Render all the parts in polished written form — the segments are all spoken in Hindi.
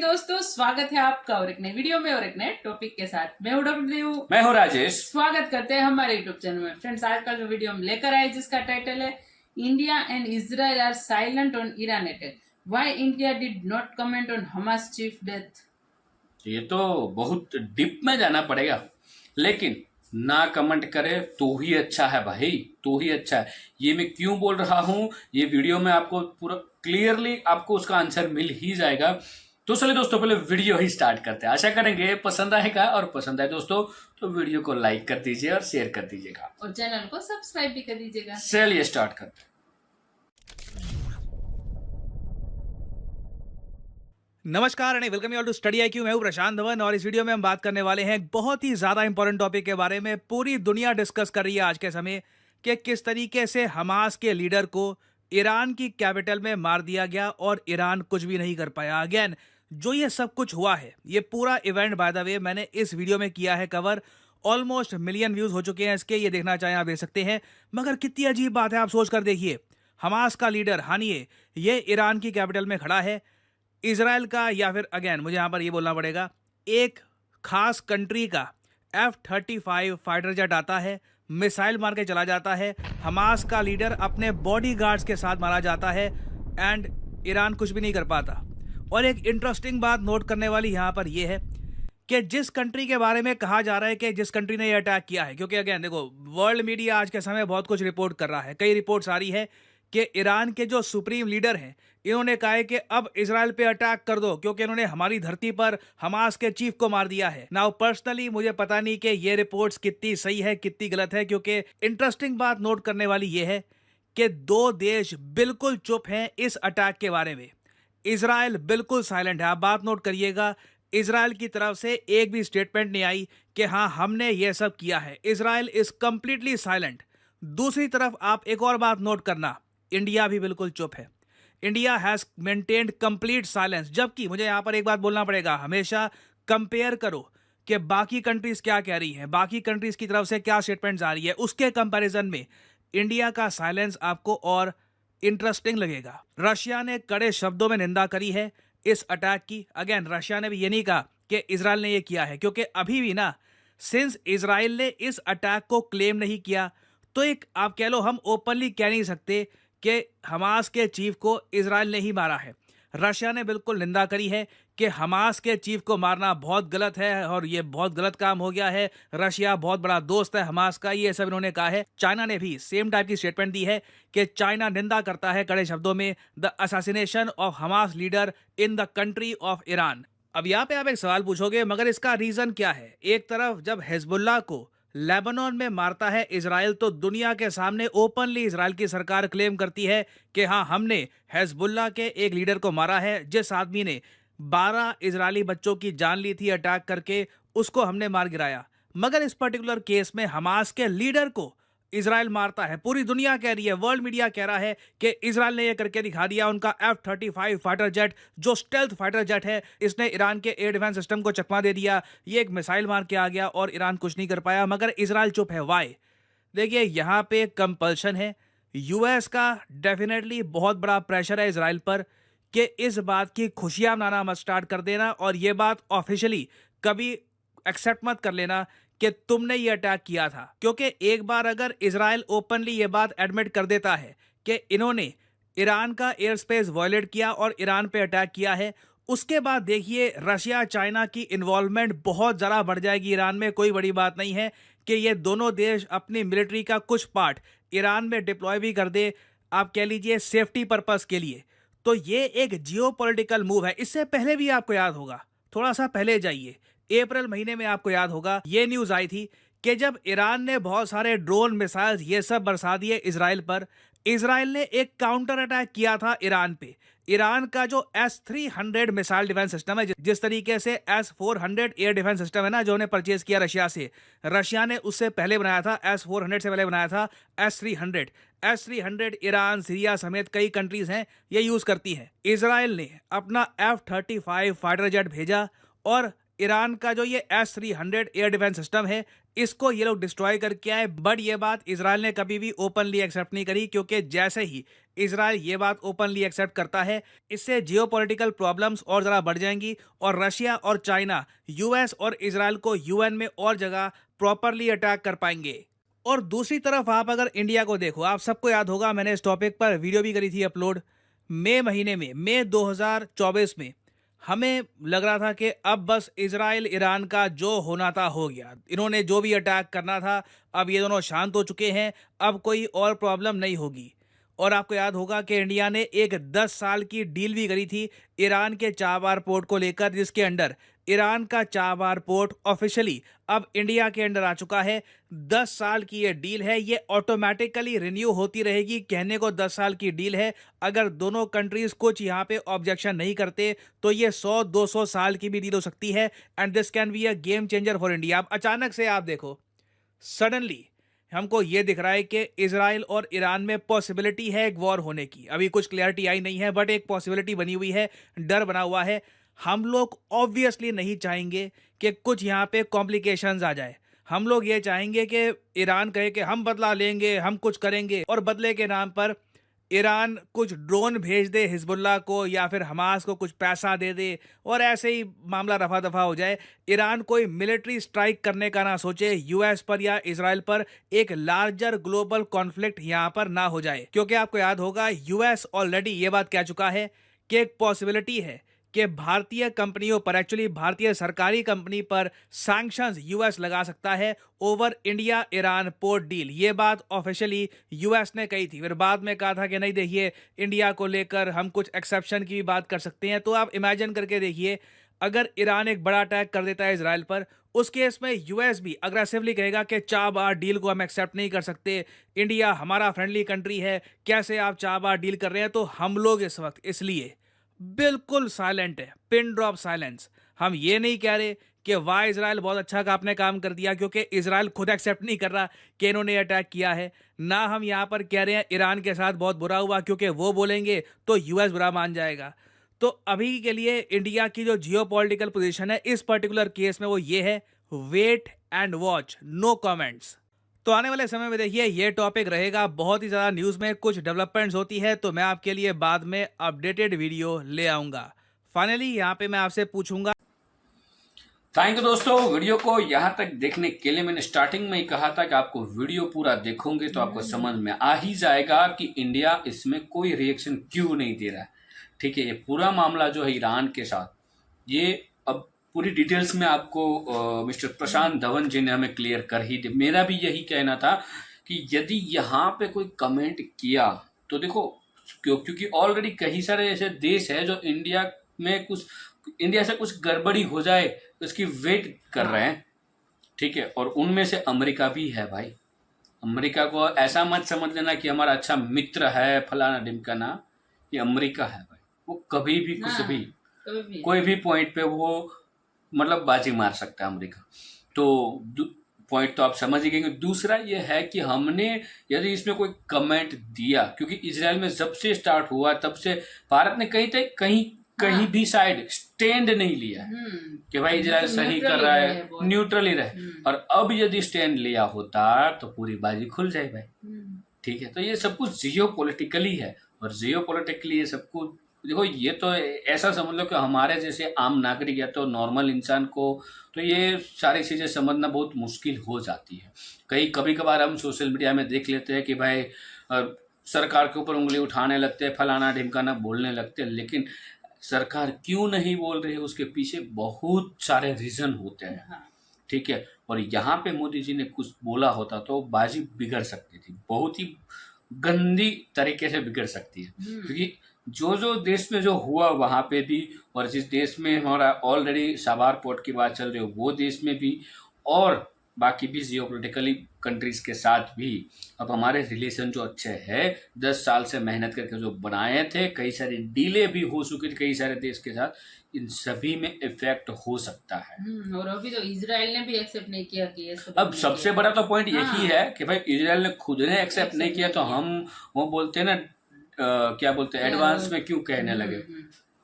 दोस्तों, स्वागत है आपका और एक नई वीडियो में और एक नए टॉपिक के साथ। मैं हूं डब्ल्यू, मैं हूं राजेश। स्वागत करते हैं हमारे यूट्यूब चैनल में। फ्रेंड्स, आज का जो वीडियो हम लेकर आए जिसका टाइटल है India and Israel are silent on Iran attack, why India did not comment on Hamas chief death. ये तो बहुत डीप में जाना पड़ेगा, लेकिन ना कमेंट करे तो ही अच्छा है भाई, तो ही अच्छा है। ये मैं क्यों बोल रहा हूं, ये वीडियो में आपको पूरा क्लियरली आपको उसका आंसर मिल ही जाएगा। तो चलिए दोस्तों, पहले वीडियो ही स्टार्ट करते हैं। आशा करेंगे पसंद आएगा, और पसंद आए दोस्तों तो वीडियो को लाइक कर दीजिए और शेयर कर दीजिएगा और चैनल को सब्सक्राइब भी कर दीजिएगा। चलिए स्टार्ट करते हैं। नमस्कार and welcome you all to study IQ. मैं हूं प्रशांत धवन और इस वीडियो में हम बात करने वाले हैं एक बहुत ही ज़्यादा इंपॉर्टेंट टॉपिक के बारे में। पूरी दुनिया डिस्कस कर रही है आज के समय कि किस तरीके से हमास के लीडर को ईरान की कैपिटल में मार दिया गया और ईरान कुछ भी नहीं कर पाया। अगेन, जो ये सब कुछ हुआ है, ये पूरा इवेंट बाय द वे मैंने इस वीडियो में किया है कवर। ऑलमोस्ट मिलियन व्यूज़ हो चुके हैं इसके, ये देखना चाहें आप देख सकते हैं। मगर कितनी अजीब बात है, आप सोच कर देखिए। हमास का लीडर हानिए ये ईरान की कैपिटल में खड़ा है। इजराइल का, या फिर अगेन मुझे यहाँ पर ये बोलना पड़ेगा, एक खास कंट्री का F-35 फाइटर जेट आता है, मिसाइल मार के चला जाता है। हमास का लीडर अपने बॉडीगार्ड्स के साथ मारा जाता है एंड ईरान कुछ भी नहीं कर पाता। और एक इंटरेस्टिंग बात नोट करने वाली यहाँ पर यह है कि जिस कंट्री के बारे में कहा जा रहा है कि जिस कंट्री ने ये अटैक किया है, क्योंकि अगेन देखो, वर्ल्ड मीडिया आज के समय बहुत कुछ रिपोर्ट कर रहा है। कई रिपोर्ट्स आ रही है कि ईरान के जो सुप्रीम लीडर हैं, इन्होंने कहा है कि अब इजराइल पे अटैक कर दो क्योंकि इन्होंने हमारी धरती पर हमास के चीफ को मार दिया है। नाउ पर्सनली मुझे पता नहीं कि ये रिपोर्ट्स कितनी सही है कितनी गलत है, क्योंकि इंटरेस्टिंग बात नोट करने वाली ये है कि दो देश बिल्कुल चुप हैं इस अटैक के बारे में। इजराइल बिल्कुल साइलेंट है। आप बात नोट करिएगा, इजराइल की तरफ से एक भी स्टेटमेंट नहीं आई कि हाँ हमने ये सब किया है। Israel is completely silent. दूसरी तरफ आप एक और बात नोट करना, इंडिया भी बिल्कुल चुप है। India has maintained complete silence. जबकि मुझे यहां पर एक बात बोलना पड़ेगा, हमेशा कंपेयर करो कि बाकी कंट्रीज क्या कह रही हैं, बाकी कंट्रीज की तरफ से क्या स्टेटमेंट्स आ रही है। उसके कंपैरिजन में इंडिया का साइलेंस आपको और इंटरेस्टिंग लगेगा। रशिया ने कड़े शब्दों में निंदा करी है इस अटैक की। अगेन, रशिया ने भी ये नहीं कहा कि इजराइल ने ये किया है, क्योंकि अभी भी ना, सिंस इजराइल ने इस अटैक को क्लेम नहीं किया, तो एक आप कह लो, हम ओपनली कह नहीं सकते कि हमास के चीफ को इजराइल ने ही मारा है। रशिया ने बिल्कुल निंदा करी है कि हमास के चीफ को मारना बहुत गलत है और ये बहुत गलत काम हो गया है। रशिया बहुत बड़ा दोस्त है हमास का, ये सब इन्होंने कहा है। चाइना ने भी सेम टाइप की स्टेटमेंट दी है कि चाइना निंदा करता है कड़े शब्दों में the assassination of Hamas leader in the country of Iran. अब यहाँ पे आप एक सवाल पूछोगे, मगर इसका रीजन क्या है? एक तरफ जब हिजबुल्लाह को लेबनान में मारता है इजराइल, तो दुनिया के सामने ओपनली इजराइल की सरकार क्लेम करती है कि हाँ हमने हिजबुल्लाह के एक लीडर को मारा है, जिस आदमी ने 12 इजरायली बच्चों की जान ली थी अटैक करके, उसको हमने मार गिराया। मगर इस पर्टिकुलर केस में हमास के लीडर को इजराइल मारता है। पूरी दुनिया कह रही है, वर्ल्ड मीडिया कह रहा है कि इजराइल ने यह करके दिखा दिया। उनका F-35 फाइटर जेट, जो स्टेल्थ फाइटर जेट है, इसने ईरान के एयर डिफेंस सिस्टम को चकमा दे दिया। ये एक मिसाइल मार के आ गया और ईरान कुछ नहीं कर पाया। मगर इजराइल चुप है। वाई? देखिए, यहाँ पे कंपल्शन है। यूएस का डेफिनेटली बहुत बड़ा प्रेशर है इजराइल पर कि इस बात की खुशियां मनाना मत स्टार्ट कर देना, और ये बात ऑफिशियली कभी एक्सेप्ट मत कर लेना कि तुमने ये अटैक किया था। क्योंकि एक बार अगर इजराइल ओपनली ये बात एडमिट कर देता है कि इन्होंने ईरान का एयर स्पेस वायलेट किया और ईरान पे अटैक किया है, उसके बाद देखिए रशिया चाइना की इन्वॉल्वमेंट बहुत ज़्यादा बढ़ जाएगी ईरान में। कोई बड़ी बात नहीं है कि ये दोनों देश अपनी मिलिट्री का कुछ पार्ट ईरान में डिप्लॉय भी कर दे, आप कह लीजिए सेफ्टी पर्पस के लिए। तो ये एक जियोपॉलिटिकल मूव है। इससे पहले भी आपको याद होगा, थोड़ा सा पहले जाइए, अप्रैल महीने में आपको याद होगा ये न्यूज़ आई थी कि जब ईरान ने बहुत सारे ड्रोन मिसाइल्स ये सब बरसा दिए इजराइल पर, इजराइल ने एक काउंटर अटैक किया था ईरान पे। ईरान का जो S-300 मिसाइल डिफेंस सिस्टम है, जिस तरीके से S-400 एयर डिफेंस सिस्टम है ना, जो उन्हें परचेज किया रशिया से, रशिया ने उससे पहले बनाया था, S-400 से पहले बनाया था S-300। S-300 ईरान, सीरिया समेत कई कंट्रीज हैं ये यूज करती हैं। इजराइल ने अपना F-35 फाइटर जेट भेजा और ईरान का जो ये S-300 एयर डिफेंस सिस्टम है, इसको ये लोग डिस्ट्रॉय करके आए। बट ये बात इजराइल ने कभी भी ओपनली एक्सेप्ट नहीं करी, क्योंकि जैसे ही इजराइल ये बात ओपनली एक्सेप्ट करता है, इससे जियोपॉलिटिकल प्रॉब्लम्स और ज़रा बढ़ जाएंगी और रशिया और चाइना यूएस और इजराइल को यूएन में और जगह प्रॉपरली अटैक कर पाएंगे। और दूसरी तरफ आप अगर इंडिया को देखो, आप सबको याद होगा मैंने इस टॉपिक पर वीडियो भी करी थी अपलोड। मई महीने में, मई 2024 में हमें लग रहा था कि अब बस इजराइल ईरान का जो होना था हो गया, इन्होंने जो भी अटैक करना था, अब ये दोनों शांत हो चुके हैं, अब कोई और प्रॉब्लम नहीं होगी। और आपको याद होगा कि इंडिया ने एक 10 साल की डील भी करी थी ईरान के चाबार पोर्ट को लेकर, जिसके अंडर ईरान का चाबार पोर्ट ऑफिशियली अब इंडिया के अंडर आ चुका है। 10 साल की ये डील है, ये ऑटोमेटिकली रिन्यू होती रहेगी। कहने को 10 साल की डील है, अगर दोनों कंट्रीज कुछ यहाँ पे ऑब्जेक्शन नहीं करते तो ये 100-200 साल की भी डील हो सकती है। And this can be a game changer for India. अब अचानक से आप देखो, सडनली हमको ये दिख रहा है कि इजराइल और ईरान में पॉसिबिलिटी है एक वॉर होने की। अभी कुछ क्लैरिटी आई नहीं है, बट एक पॉसिबिलिटी बनी हुई है, डर बना हुआ है। हम लोग ऑब्वियसली नहीं चाहेंगे कि कुछ यहाँ पे कॉम्प्लिकेशंस आ जाए। हम लोग ये चाहेंगे कि ईरान कहे कि हम बदला लेंगे, हम कुछ करेंगे, और बदले के नाम पर ईरान कुछ ड्रोन भेज दे हिजबुल्लाह को या फिर हमास को कुछ पैसा दे दे और ऐसे ही मामला रफा दफा हो जाए। ईरान कोई मिलिट्री स्ट्राइक करने का ना सोचे यूएस पर या इजराइल पर, एक लार्जर ग्लोबल कॉन्फ्लिक्ट यहाँ पर ना हो जाए। क्योंकि आपको याद होगा यूएस ऑलरेडी ये बात कह चुका है कि एक पॉसिबिलिटी है कि भारतीय कंपनियों पर, एक्चुअली भारतीय सरकारी कंपनी पर सैंक्शंस यूएस लगा सकता है over India Iran port deal. ये बात ऑफिशियली यूएस ने कही थी, फिर बाद में कहा था कि नहीं देखिए, इंडिया को लेकर हम कुछ एक्सेप्शन की भी बात कर सकते हैं। तो आप इमेजिन करके देखिए, अगर ईरान एक बड़ा अटैक कर देता है इजराइल पर, उस केस में यूएस भी अग्रेसिवली कहेगा कि चाबार डील को हम एक्सेप्ट नहीं कर सकते, इंडिया हमारा फ्रेंडली कंट्री है, कैसे आप चाबार डील कर रहे हैं। तो हम लोग इस वक्त इसलिए बिल्कुल साइलेंट है, पिन ड्रॉप साइलेंस। हम ये नहीं कह रहे कि वाह इजराइल बहुत अच्छा आपने काम कर दिया, क्योंकि इजराइल खुद एक्सेप्ट नहीं कर रहा कि इन्होंने अटैक किया है। ना हम यहाँ पर कह रहे हैं ईरान के साथ बहुत बुरा हुआ, क्योंकि वो बोलेंगे तो यूएस बुरा मान जाएगा। तो अभी के लिए इंडिया की जो जियोपॉलिटिकल पोजीशन है इस पर्टिकुलर केस में वो ये है, wait and watch, no comments. तो आने वाले समय में देखिए ये टॉपिक रहेगा बहुत ही ज़्यादा न्यूज़ में, कुछ डेवलपमेंट्स होती है तो मैं आपके लिए बाद में अपडेटेड वीडियो ले आऊँगा। फाइनली यहाँ पे मैं आपसे पूछूंगा। थैंक यू दोस्तों, वीडियो को यहाँ तक देखने के लिए। मैंने स्टार्टिंग में ही कहा था कि आपको वीडियो पूरा देखोगे तो आपको समझ में आ ही जाएगा कि इंडिया इसमें कोई रिएक्शन क्यों नहीं दे रहा है। ठीक है, ये पूरा मामला जो है ईरान के साथ, ये अब पूरी डिटेल्स में आपको मिस्टर प्रशांत धवन जी ने हमें क्लियर कर ही दे। मेरा भी यही कहना था कि यदि यहाँ पे कोई कमेंट किया तो देखो, क्योंकि ऑलरेडी कई सारे ऐसे देश है जो इंडिया से कुछ गड़बड़ी हो जाए उसकी वेट कर रहे हैं। ठीक है, और उनमें से अमेरिका भी है भाई। अमेरिका को ऐसा मत समझ लेना कि हमारा अच्छा मित्र है फलाना ढिमकाना, ये अमेरिका है भाई। वो कभी भी कुछ भी कोई भी पॉइंट पे वो मतलब बाजी मार सकता है अमेरिका। तो पॉइंट तो आप समझ ही गए। दूसरा ये है कि हमने यदि इसमें कोई कमेंट दिया, क्योंकि इजराइल में जब से स्टार्ट हुआ तब से भारत ने कहीं भी साइड स्टैंड नहीं लिया कि भाई इजराइल सही कर रहा है, न्यूट्रल ही रहे। और अब यदि स्टैंड लिया होता तो पूरी बाजी खुल जाए भाई। ठीक है, तो ये सब कुछ जियोपॉलिटिकली है, और जियोपॉलिटिकली ये सब कुछ देखो, ये तो ऐसा समझ लो कि हमारे जैसे आम नागरिक या तो नॉर्मल इंसान को तो ये सारी चीज़ें समझना बहुत मुश्किल हो जाती है। कभी कभार हम सोशल मीडिया में देख लेते हैं कि भाई सरकार के ऊपर उंगली उठाने लगते हैं, फलाना ढिमकाना बोलने लगते हैं, लेकिन सरकार क्यों नहीं बोल रही है उसके पीछे बहुत सारे रीज़न होते हैं। ठीक है, और यहाँ पे मोदी जी ने कुछ बोला होता तो बाजी बिगड़ सकती थी, बहुत ही गंदी तरीके से बिगड़ सकती है। क्योंकि जो देश में जो हुआ वहाँ पे भी, और जिस देश में हमारा ऑलरेडी साबार पोर्ट की बात चल रही हो वो देश में भी, और बाकी भी जियोपॉलिटिकली कंट्रीज़ के साथ भी अब हमारे रिलेशन जो अच्छे हैं 10 साल से मेहनत करके जो बनाए थे, कई सारी डीले भी हो चुकी थी कई सारे देश के साथ, इन सभी में इफेक्ट हो सकता है। और अभी तो इजराइल ने भी एक्सेप्ट नहीं किया कि ये सब। अब सबसे बड़ा तो पॉइंट यही है कि भाई इजराइल ने खुद ने एक्सेप्ट नहीं किया तो हम वो बोलते हैं ना क्या बोलते हैं, एडवांस में क्यों कहने लगे।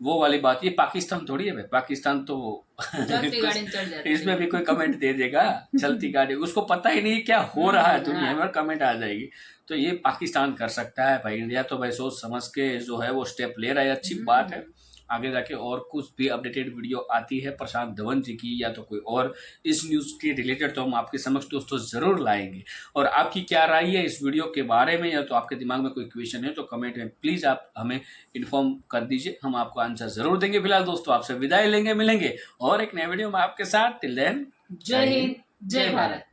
वो वाली बात, ये पाकिस्तान थोड़ी है भाई, पाकिस्तान तो चलती गाड़ी में चल जाती है। इसमें भी कोई कमेंट दे देगा, चलती गाड़ी, उसको पता ही नहीं क्या हो रहा है दुनिया में, कमेंट आ जाएगी। तो ये पाकिस्तान कर सकता है भाई, इंडिया तो भाई सोच समझ के जो है वो स्टेप ले रहा है, अच्छी बात है। आगे जाके और कुछ भी अपडेटेड वीडियो आती है प्रशांत धवन जी की या तो कोई और इस न्यूज़ के रिलेटेड, तो हम आपके समक्ष दोस्तों ज़रूर लाएंगे। और आपकी क्या राय है इस वीडियो के बारे में, या तो आपके दिमाग में कोई क्वेश्चन है तो कमेंट में प्लीज़ आप हमें इन्फॉर्म कर दीजिए, हम आपको आंसर ज़रूर देंगे। फिलहाल दोस्तों आपसे विदाई लेंगे, मिलेंगे और एक नए वीडियो में आपके साथ। टिल देन जय हिंद, जय भारत।